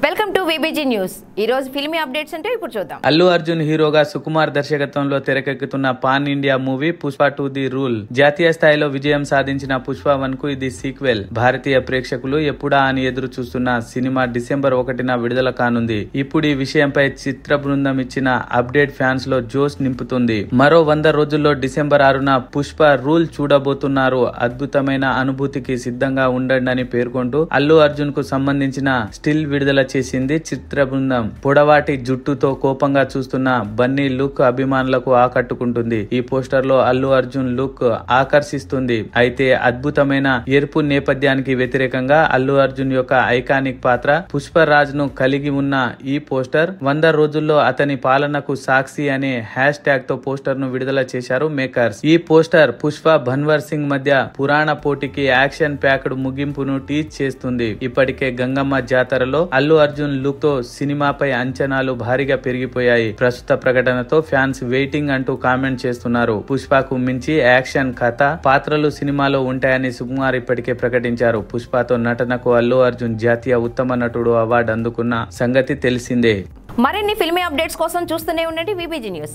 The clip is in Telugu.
Welcome to VBG news. ఈ రోజు ఫిల్మీ అప్డేట్స్ అంటే ఇప్పుడు చూద్దాం. అల్లు అర్జున్ హీరోగా సుకుమార్ దర్శకత్వంలో తెరకెక్కుతున్న pan India movie Pushpa 2 the rule జాతీయ స్థాయిలో విజయం సాధించిన పుష్ప 1 కు ఇది సీక్వెల్. భారతీయ ప్రేక్షకులు ఎప్పుడా అని ఎదురు చూస్తున్న సినిమా డిసెంబర్ 1న విడుదల కానుంది. ఇప్పుడు ఈ విషయంపై చిత్ర బృందం ఇచ్చిన అప్డేట్ ఫ్యాన్స్ లో జోష్ నింపుతుంది. మరో 100 రోజుల్లో డిసెంబర్ 6న పుష్ప రూల్ చూడబోతున్నారు. అద్భుతమైన అనుభూతికి సిద్ధంగా ఉండండి అని పేర్కొంటూ అల్లు అర్జున్ కు సంబంధించిన స్టిల్ విడుదల చేసింది చిత్ర బృందం. పొడవాటి జుట్టుతో కోపంగా చూస్తున్న బన్నీ లుక్ అభిమానులకు ఆకట్టుకుంటుంది. ఈ పోస్టర్ లో అల్లు అర్జున్ లుక్ ఆకర్షిస్తుంది. అయితే అద్భుతమైన ఎరుపు నేపథ్యానికి వ్యతిరేకంగా అల్లు అర్జున్ యొక్క ఐకానిక్ పాత్ర పుష్పరాజ్ ను కలిగి ఉన్న ఈ పోస్టర్ 100 రోజుల్లో అతని పాలనకు సాక్షి అనే హ్యాష్ ట్యాగ్ తో పోస్టర్ ను విడుదల చేశారు మేకర్స్. ఈ పోస్టర్ పుష్ప భన్వర్ సింగ్ మధ్య పురాణ పోటీకి యాక్షన్ ప్యాక్డ్ ముగింపును టీచ్ చేస్తుంది. ఇప్పటికే గంగమ్మ జాతరలో అల్లు అర్జున్ లుక్ తో సినిమాపై అంచనాలు భారీగా పెరిగిపోయాయి. ప్రస్తుత ప్రకటనతో ఫ్యాన్స్ వెయిటింగ్ అంటూ కామెంట్ చేస్తున్నారు. పుష్పకు మించి యాక్షన్ కథ పాత్రలు సినిమాలో ఉంటాయని సుకుమార్ ఇప్పటికే ప్రకటించారు. పుష్పతో నటనకు అల్లు అర్జున్ జాతీయ ఉత్తమ నటుడు అవార్డు అందుకున్న సంగతి తెలిసిందే. మరిన్ని ఫిల్మీ అప్డేట్స్ కోసం చూస్తూనే ఉండండి విబిజి న్యూస్.